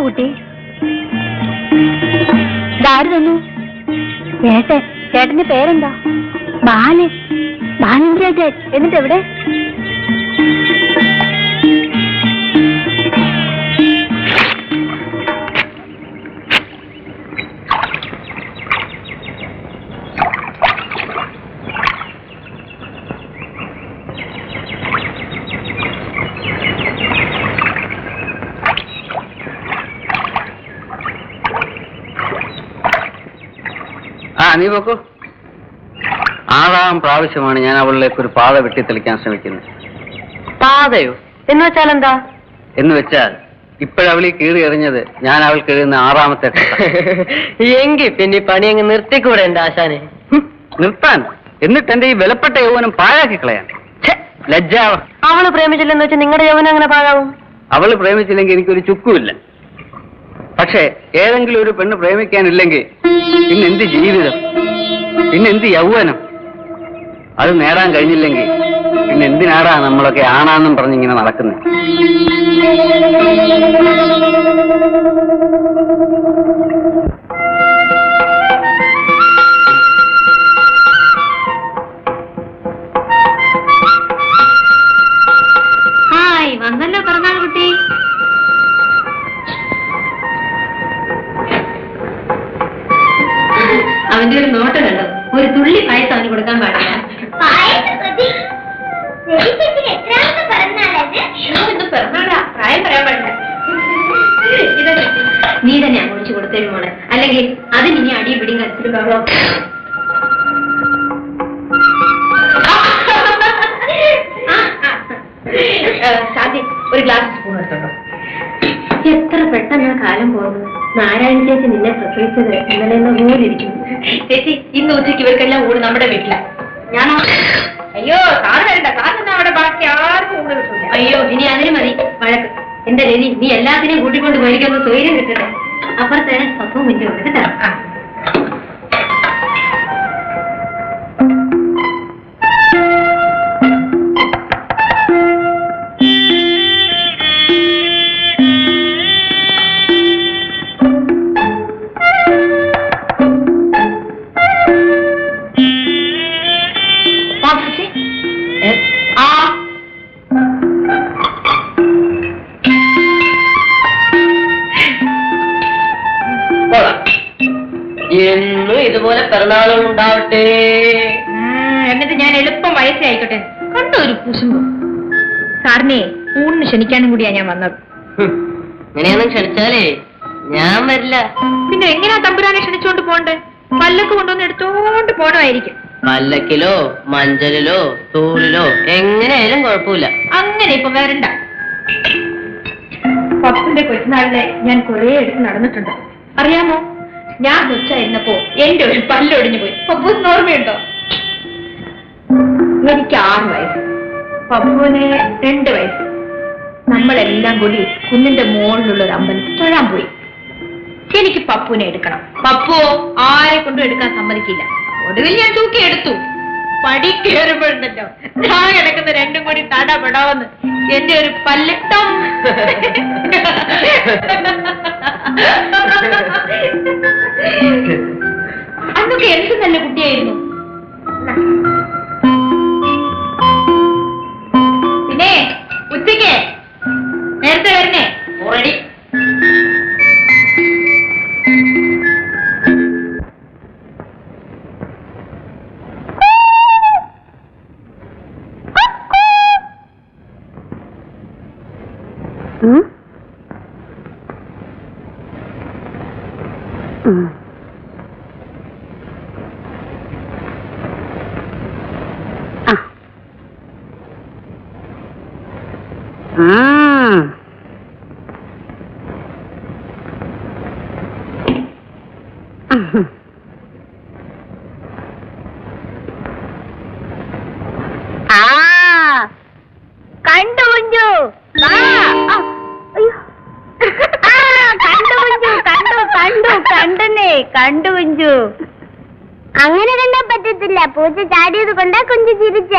കുട്ടി? ഇതാര് തന്നു? ചേട്ടൻ. ചേട്ടന്റെ പേരെന്താ? ബാലൻ. ബാലൻ ചേട്ടൻ. എന്നിട്ട് എവിടെ? നീ നോക്കൂ. 6ാം പ്രാവശ്യമാണ് ഞാൻ അവളിലേക്ക് ഒരു പാത വെട്ടിത്തെളിക്കാൻ ശ്രമിക്കുന്നത്. പാതയോ? എന്ന് വെച്ചാൽ എന്താ? എന്ന് വെച്ചാൽ ഇപ്പോഴവളീ കീറി എറിഞ്ഞത് ഞാൻ അവൾക്ക് എഴുതുന്ന 6ാമത്തെ എങ്കിൽ പിന്നെ പണി അങ്ങ് നിർത്തിക്കൂടെ എന്റെ ആശാനെ? നിർത്താൻ? എന്നിട്ട് എന്റെ ഈ വിലപ്പെട്ട യൗവനം പാഴാക്കി കളയാൻ ലജ്ജാവ. അവള് പ്രേമിച്ചില്ലെന്ന് വെച്ചാൽ നിങ്ങളുടെ യൗവനം അങ്ങനെ പാഴാവും? അവള് പ്രേമിച്ചില്ലെങ്കിൽ എനിക്കൊരു ചുക്കുമില്ല. പക്ഷേ ഏതെങ്കിലും ഒരു പെണ്ണ് പ്രേമിക്കാനില്ലെങ്കിൽ പിന്നെന്ത് ജീവിതം, പിന്നെന്ത് യൗവനം? അത് നേടാൻ കഴിഞ്ഞില്ലെങ്കിൽ പിന്നെ എന്തിനാടാ നമ്മളൊക്കെ ആണാന്നും പറഞ്ഞിങ്ങനെ നടക്കുന്നത്? ഹായ്, വന്നല്ലോ പിറന്നാൾ കുട്ടി. അവന്റെ ഒരു നോട്ടം കണ്ടോ? ഒരു തുള്ളി പായസം അവന് കൊടുക്കാൻ പാടില്ല. പിറന്നാളാ, പ്രായം പറയാൻ പാടില്ല. നീ തന്നെ അങ്ങോട്ട് കൊടുത്തേരും മോളെ, അല്ലെങ്കിൽ അതിന് ഇനി അടിയും പിടിയും കത്തിരി ബഹളം. സാധ്യ ഒരു ഗ്ലാസ് സ്പൂൺ എടുത്തോട്ടോ. എത്ര പെട്ടെന്ന് കാലം പോകുന്നു. നാരായണ ചേച്ചി നിന്നെ പ്രസവിച്ചത് ഇന്നലെ പോലെ ഇരിക്കുന്നു. ചേച്ചി, ഇന്ന് ഉച്ചയ്ക്ക് ഇവർക്കെല്ലാം ഊണ് നമ്മുടെ വീട്ടില. ഞാനോ? അയ്യോ, സാറ് വരണ്ട. സാറിന് അവിടെ ബാക്കി ആർക്കും ഊണ് കിട്ടില്ല. അയ്യോ, ഇനി അതിന് മതി വഴക്ക്. എന്റെ രവി, നീ എല്ലാത്തിനെയും കൂട്ടിക്കൊണ്ട് മേടിക്കൊന്ന് സ്വൈര്യം കിട്ടട്ടെ. അപ്പുറത്തെ സ്വന്തം മുന്നേ ഉണ്ട് കേട്ടോ. എന്നും ഇതുപോലെ പിറന്നാളുകൾ ഉണ്ടാവട്ടെ. എന്നിട്ട് ഞാൻ എളുപ്പം വയസ്സായിക്കോട്ടെ. കണ്ടോ ഒരു കുശുമ്പ്. സാറിനെ ഊണിന് ക്ഷണിക്കാനും കൂടിയാ ഞാൻ വന്നത്. ഇങ്ങനെയൊന്നും ക്ഷണിച്ചാലേ ഞാൻ വരില്ല. പിന്നെ എങ്ങനെയാ തമ്പുരാനെ ക്ഷണിച്ചോണ്ട് പോണ്ടേ? പല്ലക്ക് കൊണ്ടുവന്ന് എടുത്തോണ്ട് പോണമായിരിക്കും. പല്ലക്കിലോ മഞ്ചലിലോ തൂളിലോ എങ്ങനെയായാലും കുഴപ്പമില്ല. അങ്ങനെ ഇപ്പൊ വരണ്ട. പപ്പന്റെ കൊച്ചുനാളിലെ ഞാൻ കുറെ എടുത്ത് നടന്നിട്ടുണ്ട്. അറിയാമോ, ഞാൻ കൊച്ചായിരുന്നപ്പോ എന്റെ ഒരു പല്ലൊടിഞ്ഞു പോയി. പപ്പൂസിന് ഓർമ്മയുണ്ടോ? എനിക്ക് 6 വയസ്സ്, പപ്പുവിന് 2 വയസ്സ്. നമ്മളെല്ലാം കൂടി കുന്നിന്റെ മുകളിലുള്ള ഒരു അമ്പലത്തിൽ തൊഴാൻ പോയി. എനിക്ക് പപ്പുവിനെ എടുക്കണം. പപ്പുവോ ആരെ കൊണ്ടും എടുക്കാൻ സമ്മതിക്കില്ല. ഒടുവിൽ ഞാൻ തൂക്കി എടുത്തു. പടി കയറുമ്പോഴുണ്ടല്ലോ ഞാൻ കിടക്കുന്ന 2ഉം കൂടി തടപെടാവെന്ന് എന്റെ ഒരു പല്ലട്ടം. അന്നൊക്കെ എന്ത് നല്ല കുട്ടിയായിരുന്നു. പിന്നെ ഉച്ചയ്ക്ക് നേരത്തെ വരണേ. ഓൾറെഡി കണ്ടു കുഞ്ചു, കണ്ടു കണ്ടു കുഞ്ചു. അങ്ങനെ കണ്ടാ പറ്റത്തില്ല. പൂച്ച ചാടിയത് കൊണ്ടാ കുഞ്ചു ചിരിച്ച.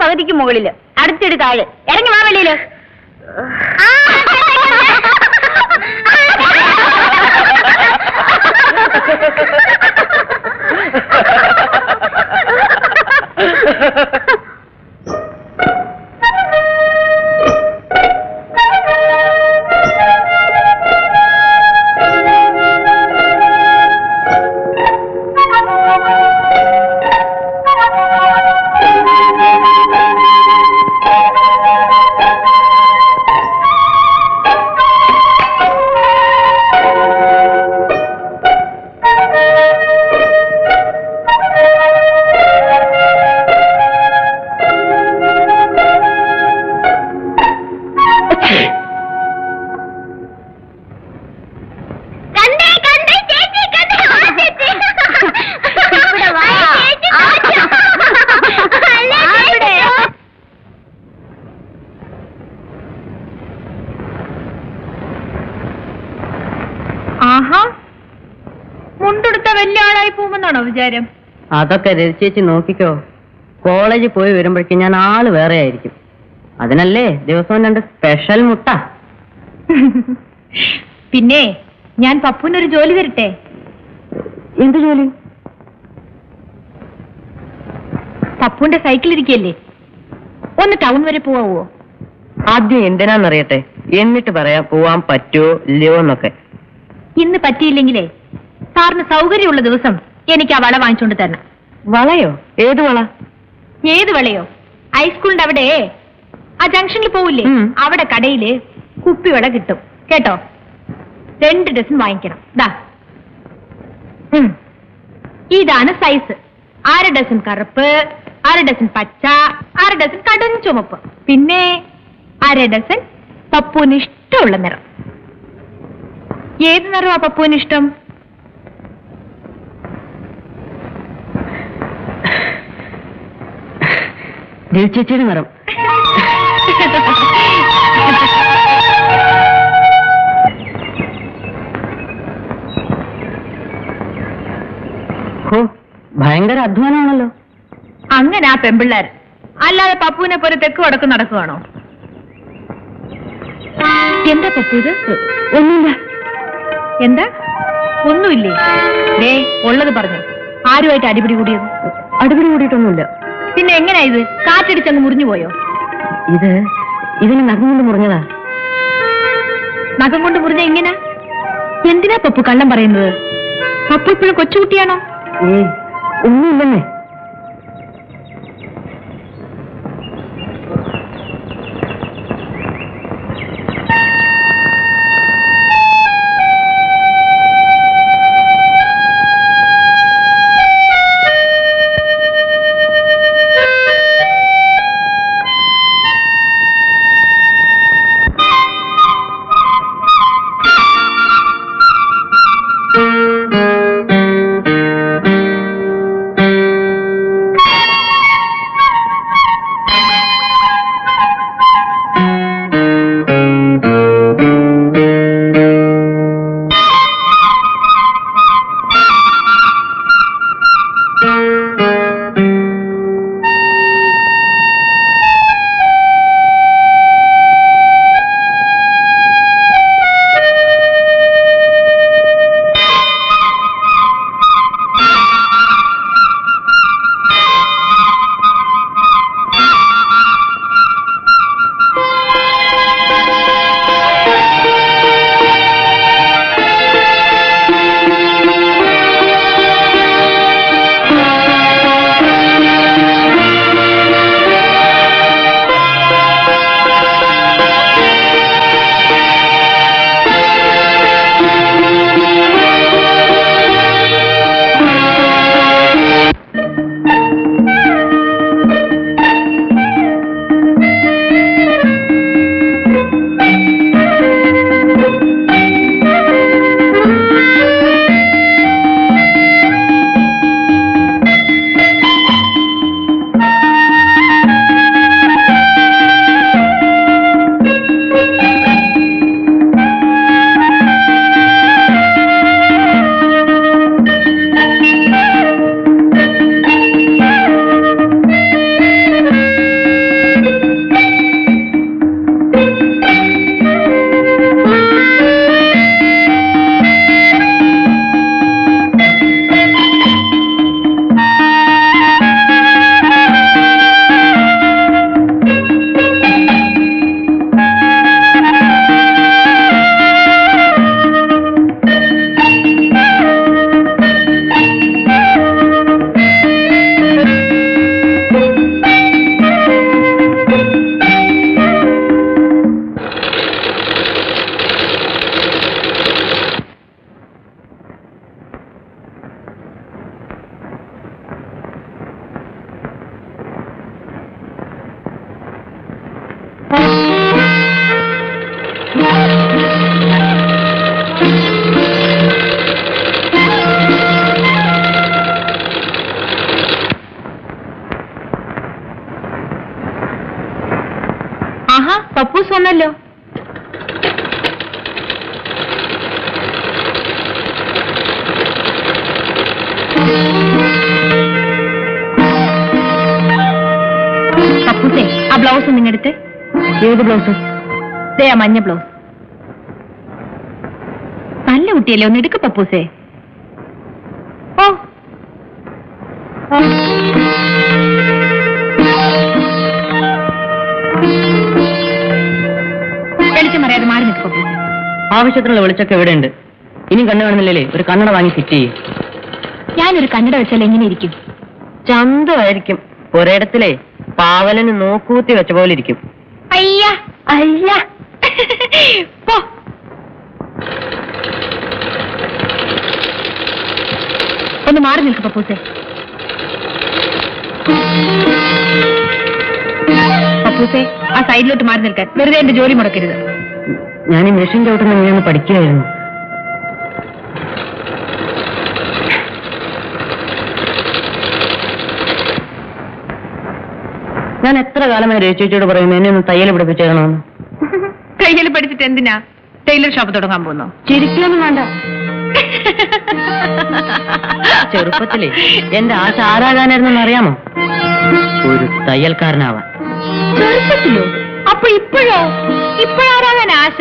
പകുതിക്ക് മുകളില്, അടുത്തിട് താഴെ. ഇറങ്ങി വാ വെളിയില്. ആഹാ, മുണ്ടെടുത്ത വലിയ ആളായി പോകുമെന്നാണോ വിചാരം? അതൊക്കെ രചിച്ചേച്ചി നോക്കിക്കോ. കോളേജിൽ പോയി വരുമ്പോഴേക്കും ഞാൻ ആള് വേറെ ആയിരിക്കും. അതിനല്ലേ ദിവസവും 2 സ്പെഷ്യൽ മുട്ട. പിന്നെ ഞാൻ പപ്പുവിനൊരു ജോലി തരട്ടെ. എന്ത് ജോലി? പപ്പുവിന്റെ സൈക്കിൾ ഇരിക്കല്ലേ, ഒന്ന് ടൗൺ വരെ പോവാവോ? ആദ്യം എന്തിനാന്നറിയട്ടെ, എന്നിട്ട് പറയാം പോവാൻ പറ്റുമോ ഇല്ലയോ എന്നൊക്കെ. ഇന്ന് പറ്റിയില്ലെങ്കിലേ സാറിന് സൗകര്യമുള്ള ദിവസം എനിക്ക് ആ വള വാങ്ങിച്ചുകൊണ്ട് തരണം. വളയോ? ഏത് വള? ഏത് വളയോ? ഹൈസ്കൂളിന്റെ അവിടെ ആ ജംഗ്ഷനിൽ പോവില്ലേ, അവിടെ കടയില് കുപ്പിവള കിട്ടും കേട്ടോ. 2 ഡസൻ വാങ്ങിക്കണം. ദാ ഇതാണ് സൈസ്. 1/2 ഡസൻ കറുപ്പ്, 1/2 ഡസൻ പച്ച, 1/2 ഡസൻ കടും ചുമപ്പ്, പിന്നെ 1/2 ഡസൻ പപ്പുവിന് ഇഷ്ടമുള്ള നിറം. ഏത് നിറമാ പപ്പുവിന് ഇഷ്ടം? ചേച്ചിയുടെ നിറം. ഭയങ്കര അധ്വാനമാണല്ലോ. അങ്ങനെ ആ പെമ്പിള്ളേർ, അല്ലാതെ പപ്പുവിനെ പോലെ തെക്ക് വടക്ക് നടക്കുവാണോ? എന്താ പപ്പു ഇത്? ഒന്നുമില്ല. എന്താ ഒന്നുമില്ലേ? ദേ ഉള്ളത് പറഞ്ഞു. ആരുമായിട്ട് അടിപിടി കൂടിയത്? അടിപിടി കൂടിയിട്ടൊന്നുമില്ല. പിന്നെ എങ്ങനെയാ ഇത്? കാറ്റടിച്ചങ്ങ് മുറിഞ്ഞു പോയോ? ഇതിന് നഖം കൊണ്ട് മുറിഞ്ഞതാ. നഖം കൊണ്ട് മുറിഞ്ഞ എങ്ങനെ? എന്തിനാ പപ്പു കള്ളം പറയുന്നത്? പപ്പു ഇപ്പോഴും കൊച്ചുകുട്ടിയാണോ? ഒന്നുമില്ലെന്നേ. പപ്പൂസ് വന്നല്ലോ. പപ്പൂസേ, ആ ബ്ലൗസ് നിങ്ങടുത്ത്. ഏത് ബ്ലൗസ്? ദേ ആ മഞ്ഞ ബ്ലൗസ്. നല്ല കുട്ടിയല്ലേ, ഒന്ന് എടുക്ക് പപ്പൂസേ. ഓ വെളിച്ചം അറിയാതെ മാറി നിൽക്ക് പപ്പൂസേ. ആവശ്യത്തിനുള്ള വെളിച്ചൊക്കെ എവിടെയുണ്ട്? ഇനി കണ്ണു കാണുന്നില്ലല്ലേ, ഒരു കണ്ണട വാങ്ങി ഫിറ്റ് ചെയ്യും. ഞാനൊരു കണ്ണട വെച്ചാൽ എങ്ങനെ ഇരിക്കും? ചന്തമായിരിക്കും. ഒരിടത്തിലെ പാവലന് നോക്കൂത്തി വെച്ച പോലെ ഇരിക്കും. അയ്യ അയ്യ. പോ. ഒന്ന് മാറി നിൽക്ക് പപ്പൂസേ. പപ്പൂസേ, ആ സൈഡിലോട്ട് മാറി നിൽക്കാൻ. വെറുതെ എന്റെ ജോലി മുടക്കരുത്. ഞാൻ ഈ മെഷീൻ ചവിട്ടുന്ന എങ്ങനെയൊന്ന് പഠിക്കുകയായിരുന്നു. ഞാൻ എത്ര കാലമായി രജിച്ചോട് പറയുന്നു എന്നെ ഒന്ന് തയ്യൽ പഠിപ്പിച്ചേക്കണമെന്ന്. തയ്യൽ പഠിച്ചിട്ട് എന്തിനാ ടൈലർ ഷോപ്പ് തുടങ്ങാൻ പോകുന്നു? ചിരിക്കൊന്നും വേണ്ട. ചെറുപ്പത്തിലേ എന്റെ ആശ ആരാകാനായിരുന്നു അറിയാമോ? ഒരു തയ്യൽക്കാരനാവാൻ. ചെറുപ്പത്തിലോ? അപ്പൊ ഇപ്പോഴോ? ഇപ്പോഴാരാകാൻ ആശ?